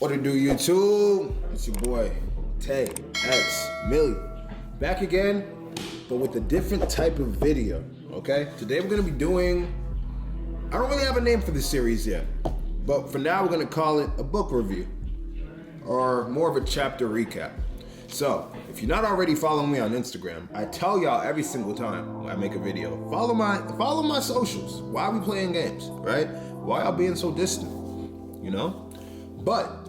What it do, YouTube? It's your boy, Tay X Millie. Back again, but with a different type of video, okay? Today we're gonna be doing, I don't really have a name for this series yet, but for now we're gonna call it a book review, or more of a chapter recap. So, if you're not already following me on Instagram, I tell y'all every single time when I make a video, follow my socials. Why are we playing games, right? Why y'all being so distant, you know? But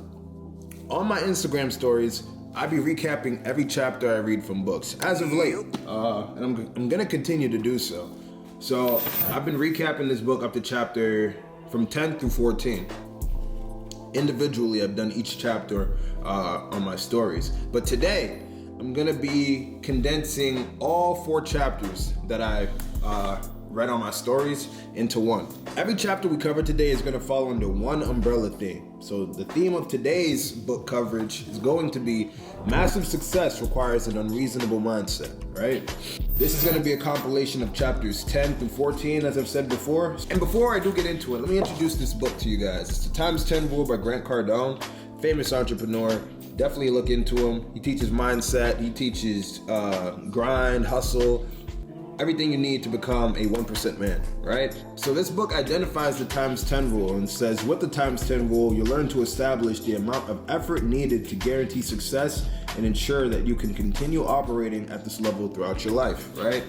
on my Instagram stories, I be recapping every chapter I read from books as of late, and I'm gonna continue to do so. So I've been recapping this book up to chapter from 10 through 14. Individually, I've done each chapter on my stories, but today I'm gonna be condensing all 4 chapters that I read on my stories into one. Every chapter we cover today is gonna fall under one umbrella theme. So the theme of today's book coverage is going to be massive success requires an unreasonable mindset, right? This is gonna be a compilation of chapters 10 through 14, as I've said before. And before I do get into it, let me introduce this book to you guys. It's the Times 10 Rule by Grant Cardone, famous entrepreneur. Definitely look into him. He teaches mindset, he teaches grind, hustle, everything you need to become a 1% man, right? So this book identifies the times 10 rule and says, with the times 10 rule, you learn to establish the amount of effort needed to guarantee success and ensure that you can continue operating at this level throughout your life, right?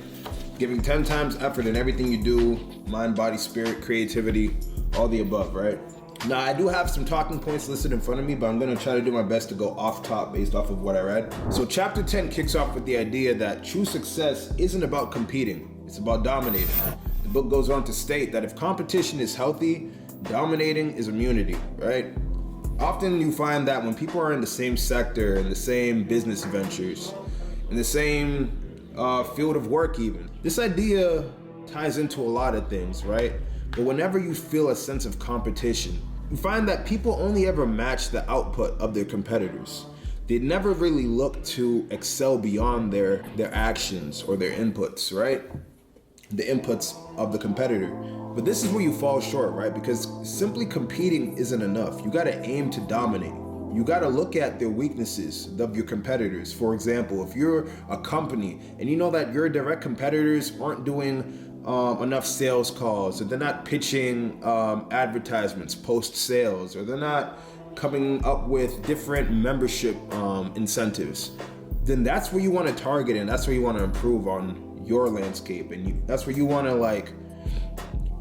Giving 10 times effort in everything you do, mind, body, spirit, creativity, all the above, right? Now, I do have some talking points listed in front of me, but I'm gonna try to do my best to go off top based off of what I read. So chapter 10 kicks off with the idea that true success isn't about competing, it's about dominating. The book goes on to state that if competition is healthy, dominating is immunity, right? Often you find that when people are in the same sector, in the same business ventures, in the same field of work even, this idea ties into a lot of things, right? But whenever you feel a sense of competition, you find that people only ever match the output of their competitors. They never really look to excel beyond their actions or their inputs, right? The inputs of the competitor. But this is where you fall short, right? Because simply competing isn't enough. You gotta aim to dominate. You gotta look at their weaknesses of your competitors. For example, if you're a company and you know that your direct competitors aren't doing enough sales calls, or they're not pitching advertisements post-sales, or they're not coming up with different membership incentives, then that's where you want to target and that's where you want to improve on your landscape. And that's where you want to like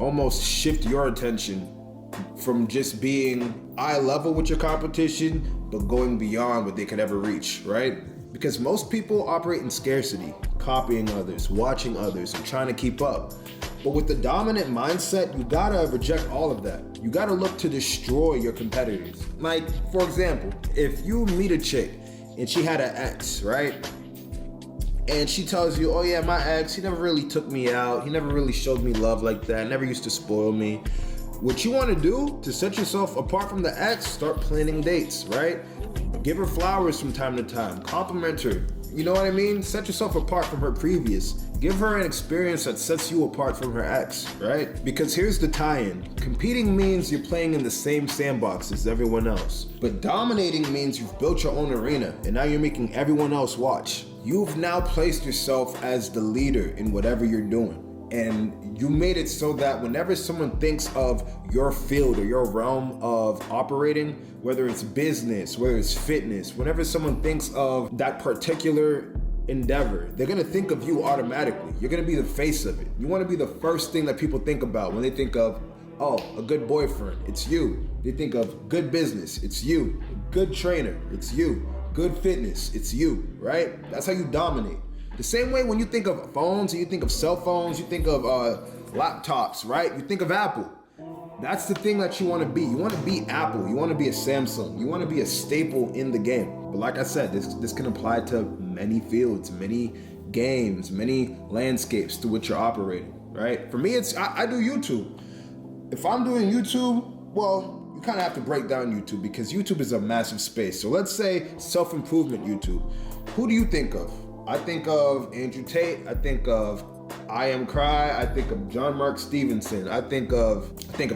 almost shift your attention from just being eye level with your competition, but going beyond what they could ever reach, right? Because most people operate in scarcity, copying others, watching others, and trying to keep up. But with the dominant mindset, you gotta reject all of that. You gotta look to destroy your competitors. Like, for example, if you meet a chick and she had an ex, right? And she tells you, oh yeah, my ex, he never really took me out. He never really showed me love like that, never used to spoil me. What you wanna do to set yourself apart from the ex, start planning dates, right? Give her flowers from time to time, compliment her. You know what I mean? Set yourself apart from her previous. Give her an experience that sets you apart from her ex, right? Because here's the tie-in. Competing means you're playing in the same sandbox as everyone else. But dominating means you've built your own arena and now you're making everyone else watch. You've now placed yourself as the leader in whatever you're doing. And you made it so that whenever someone thinks of your field or your realm of operating, whether it's business, whether it's fitness, whenever someone thinks of that particular endeavor, they're gonna think of you automatically. You're gonna be the face of it. You wanna be the first thing that people think about when they think of, oh, a good boyfriend, it's you. They think of good business, it's you. Good trainer, it's you. Good fitness, it's you, right? That's how you dominate. The same way when you think of phones and you think of cell phones, you think of laptops, right? You think of Apple. That's the thing that you want to be. You want to be Apple. You want to be a Samsung. You want to be a staple in the game. But like I said, this can apply to many fields, many games, many landscapes to which you're operating, right? For me, I do YouTube. If I'm doing YouTube, well, you kind of have to break down YouTube because YouTube is a massive space. So let's say self-improvement YouTube. Who do you think of? I think of Andrew Tate. I think of I Am Cry. I think of John Mark Stevenson. I think of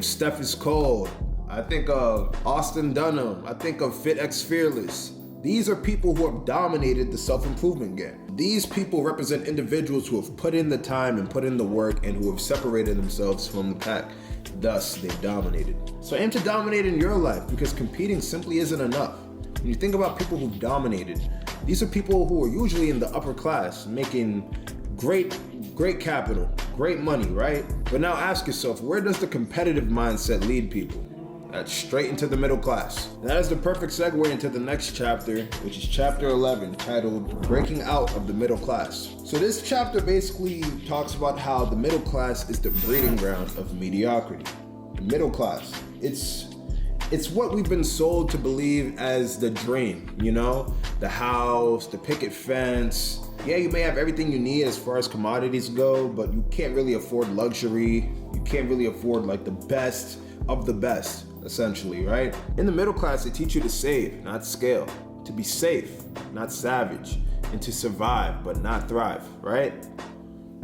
Steph is Cold. I think of Austin Dunham. I think of FitX Fearless. These are people who have dominated the self-improvement game. These people represent individuals who have put in the time and put in the work and who have separated themselves from the pack. Thus, they've dominated. So aim to dominate in your life, because competing simply isn't enough. When you think about people who've dominated, these are people who are usually in the upper class, making great capital, great money, right? But now ask yourself, where does the competitive mindset lead people? That's straight into the middle class. That is the perfect segue into the next chapter, which is chapter 11, titled Breaking Out of the Middle Class. So this chapter basically talks about how the middle class is the breeding ground of mediocrity. The middle class, it's what we've been sold to believe as the dream, you know? The house, the picket fence. Yeah, you may have everything you need as far as commodities go, but you can't really afford luxury. You can't really afford like the best of the best, essentially, right? In the middle class, they teach you to save, not scale, to be safe, not savage, and to survive, but not thrive, right?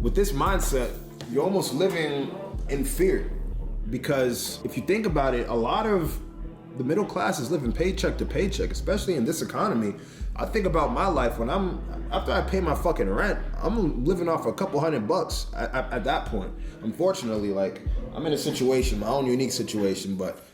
With this mindset, you're almost living in fear, because if you think about it, a lot of the middle class is living paycheck to paycheck, especially in this economy. I think about my life when after I pay my fucking rent, I'm living off a couple $100 at that point. Unfortunately, like, I'm in a situation, my own unique situation, but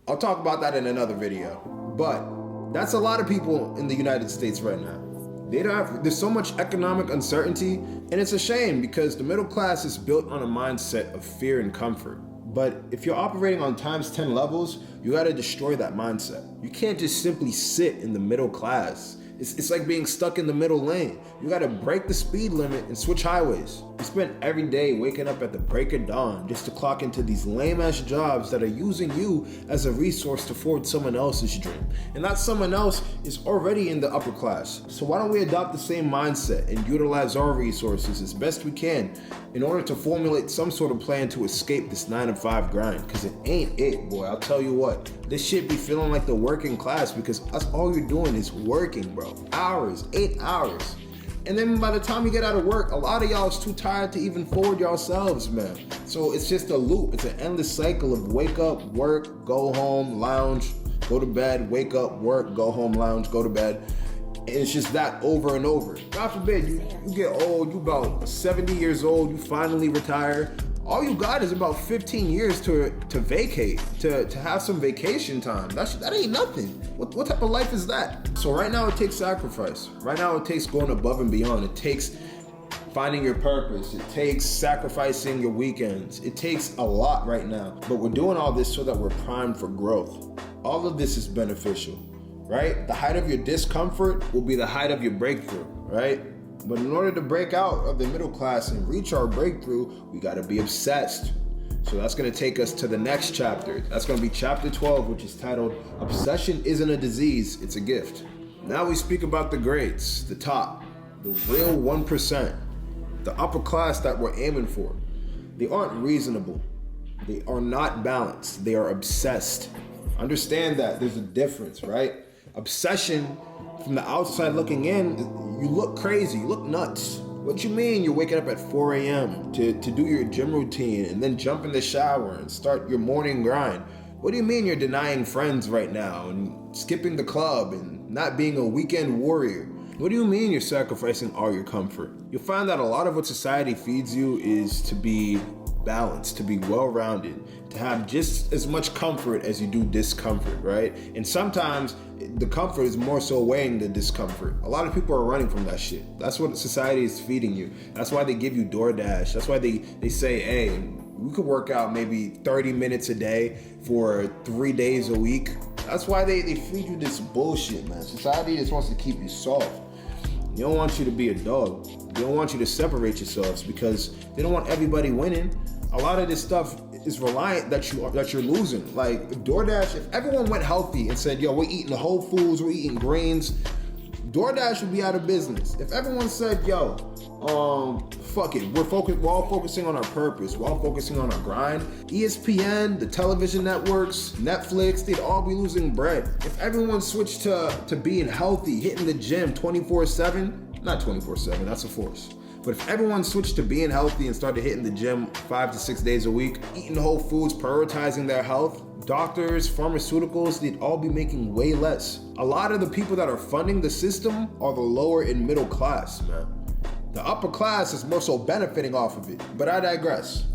I'll talk about that in another video. But that's a lot of people in the United States right now. There's so much economic uncertainty, and it's a shame because the middle class is built on a mindset of fear and comfort. But if you're operating on times 10 levels, you gotta destroy that mindset. You can't just simply sit in the middle class. It's like being stuck in the middle lane. You gotta break the speed limit and switch highways. You spend every day waking up at the break of dawn just to clock into these lame-ass jobs that are using you as a resource to forward someone else's dream. And that someone else is already in the upper class. So why don't we adopt the same mindset and utilize our resources as best we can in order to formulate some sort of plan to escape this 9-to-5 grind? Because it ain't it, boy. I'll tell you what. This shit be feeling like the working class because that's all you're doing is working, bro. Hours, 8 hours. And then by the time you get out of work, a lot of y'all is too tired to even forward yourselves, man. So it's just a loop. It's an endless cycle of wake up, work, go home, lounge, go to bed, wake up, work, go home, lounge, go to bed. And it's just that over and over. God forbid, you get old, you about 70 years old, you finally retire. All you got is about 15 years to vacate, to have some vacation time. That ain't nothing. What type of life is that? So right now it takes sacrifice. Right now it takes going above and beyond. It takes finding your purpose. It takes sacrificing your weekends. It takes a lot right now. But we're doing all this so that we're primed for growth. All of this is beneficial, right? The height of your discomfort will be the height of your breakthrough, right? But in order to break out of the middle class and reach our breakthrough, we gotta be obsessed. So that's gonna take us to the next chapter. That's gonna be chapter 12, which is titled, Obsession Isn't a Disease, It's a Gift. Now we speak about the greats, the top, the real 1%, the upper class that we're aiming for. They aren't reasonable. They are not balanced. They are obsessed. Understand that there's a difference, right? Obsession, from the outside looking in, you look crazy, you look nuts. What you mean you're waking up at 4 a.m. to do your gym routine and then jump in the shower and start your morning grind? What do you mean you're denying friends right now and skipping the club and not being a weekend warrior? What do you mean you're sacrificing all your comfort? You'll find that a lot of what society feeds you is to be balanced, to be well-rounded, to have just as much comfort as you do discomfort, right? And sometimes the comfort is more so weighing the discomfort. A lot of people are running from that shit. That's what society is feeding you. That's why they give you DoorDash. That's why they say, hey, we could work out maybe 30 minutes a day for 3 days a week. That's why they feed you this bullshit, man. Society just wants to keep you soft. They don't want you to be a dog. They don't want you to separate yourselves because they don't want everybody winning. A lot of this stuff is reliant that you're losing. Like DoorDash, if everyone went healthy and said, yo, we're eating the whole foods, we're eating grains, DoorDash would be out of business. If everyone said, yo, fuck it, we're all focusing on our purpose, we're all focusing on our grind, ESPN, the television networks, Netflix, they'd all be losing bread. If everyone switched to being healthy, hitting the gym 24/7, not 24/7, that's a force. But if everyone switched to being healthy and started hitting the gym 5 to 6 days a week, eating whole foods, prioritizing their health, doctors, pharmaceuticals, they'd all be making way less. A lot of the people that are funding the system are the lower and middle class, man. The upper class is more so benefiting off of it, but I digress.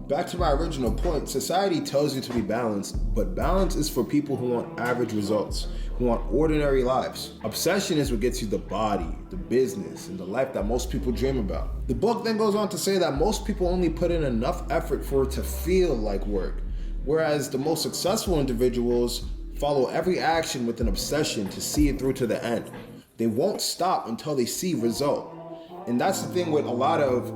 Back to my original point, society tells you to be balanced, but balance is for people who want average results, who want ordinary lives. Obsession is what gets you the body, the business, and the life that most people dream about. The book then goes on to say that most people only put in enough effort for it to feel like work, whereas the most successful individuals follow every action with an obsession to see it through to the end. They won't stop until they see result. And that's the thing with a lot of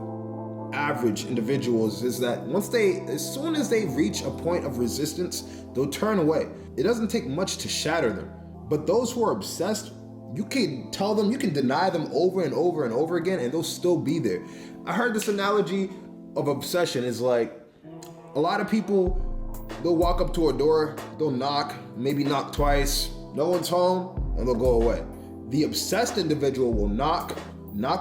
average individuals is that as soon as they reach a point of resistance, they'll turn away. It doesn't take much to shatter them. But those who are obsessed, you can tell them, you can deny them over and over and over again, and they'll still be there. I heard this analogy of obsession is like a lot of people, they'll walk up to a door, they'll knock, maybe knock twice, no one's home, and they'll go away. The obsessed individual will knock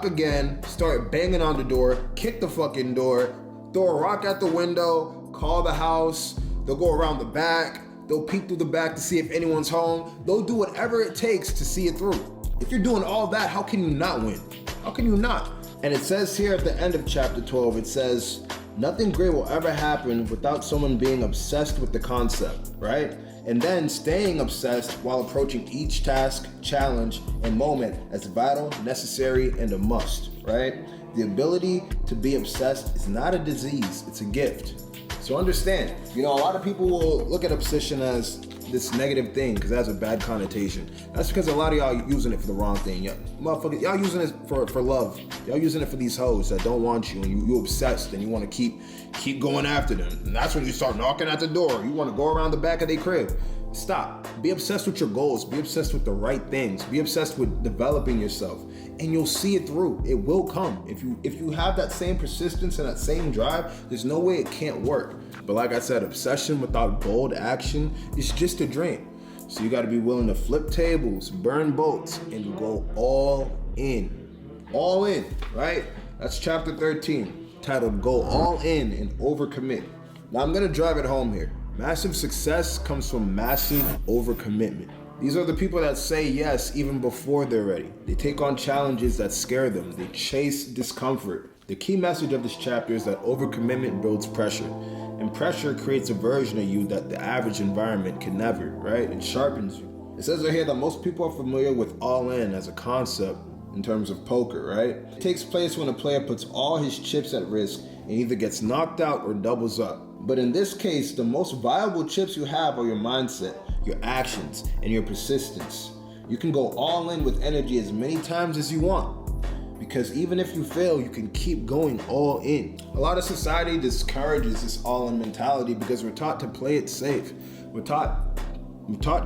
again, start banging on the door, kick the fucking door, throw a rock at the window, call the house, they'll go around the back, they'll peek through the back to see if anyone's home, they'll do whatever it takes to see it through. If you're doing all that, how can you not win? How can you not? And it says here at the end of chapter 12, it says, nothing great will ever happen without someone being obsessed with the concept, right? And then staying obsessed while approaching each task, challenge, and moment as vital, necessary, and a must, right? The ability to be obsessed is not a disease, it's a gift. So understand, a lot of people will look at obsession as this negative thing because it has a bad connotation. That's because a lot of y'all using it for the wrong thing. Motherfucker, y'all using it for love. Y'all using it for these hoes that don't want you, and you obsessed and you want to keep going after them. And that's when you start knocking at the door. You want to go around the back of their crib. Stop. Be obsessed with your goals. Be obsessed with the right things. Be obsessed with developing yourself, and you'll see it through. It will come. If you have that same persistence and that same drive, there's no way it can't work. But like I said, obsession without bold action is just a dream. So you got to be willing to flip tables, burn boats, and go all in. All in, right? That's chapter 13, titled Go All In and Overcommit. Now I'm going to drive it home here. Massive success comes from massive overcommitment. These are the people that say yes even before they're ready. They take on challenges that scare them. They chase discomfort. The key message of this chapter is that overcommitment builds pressure. And pressure creates a version of you that the average environment can never, right? It sharpens you. It says right here that most people are familiar with all in as a concept in terms of poker, right? It takes place when a player puts all his chips at risk and either gets knocked out or doubles up. But in this case, the most valuable chips you have are your mindset, your actions, and your persistence. You can go all in with energy as many times as you want, because even if you fail, you can keep going all in. A lot of society discourages this all-in mentality because we're taught to play it safe. We're taught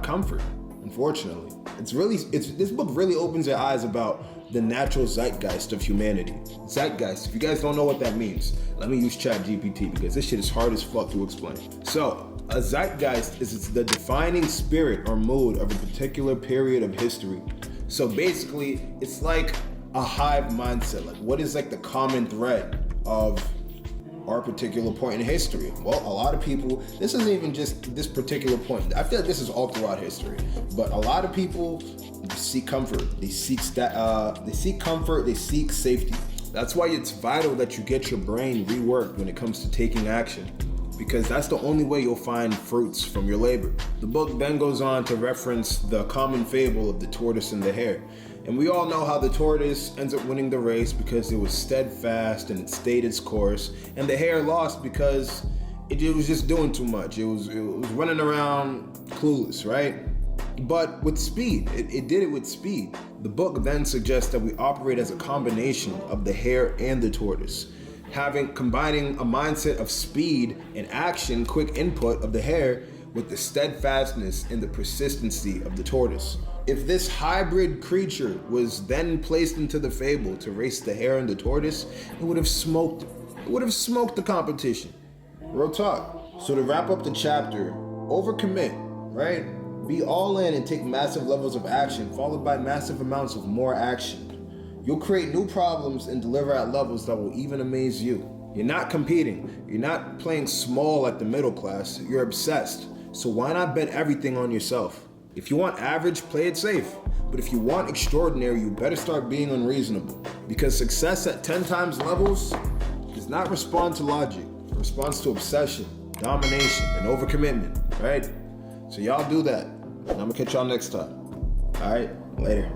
comfort, unfortunately. This book really opens your eyes about the natural zeitgeist of humanity. Zeitgeist, if you guys don't know what that means, let me use ChatGPT because this shit is hard as fuck to explain. So, a zeitgeist is the defining spirit or mood of a particular period of history. So basically, it's like a hive mindset. Like, what is like the common thread of our particular point in history? Well, a lot of people, this isn't even just this particular point. I feel like this is all throughout history. But a lot of people seek comfort. They seek comfort. They seek safety. That's why it's vital that you get your brain reworked when it comes to taking action, because that's the only way you'll find fruits from your labor. The book then goes on to reference the common fable of the tortoise and the hare. And we all know how the tortoise ends up winning the race because it was steadfast and it stayed its course, and the hare lost because it was just doing too much. It was running around clueless, right? But with speed, it did it with speed. The book then suggests that we operate as a combination of the hare and the tortoise, combining a mindset of speed and action, quick input of the hare with the steadfastness and the persistency of the tortoise. If this hybrid creature was then placed into the fable to race the hare and the tortoise, it would have smoked the competition. Real talk. So to wrap up the chapter, overcommit, right? Be all in and take massive levels of action, followed by massive amounts of more action. You'll create new problems and deliver at levels that will even amaze you. You're not competing. You're not playing small like the middle class. You're obsessed. So why not bet everything on yourself? If you want average, play it safe. But if you want extraordinary, you better start being unreasonable. Because success at 10 times levels does not respond to logic. It responds to obsession, domination, and overcommitment, right? So y'all do that. And I'm gonna catch y'all next time. All right, later.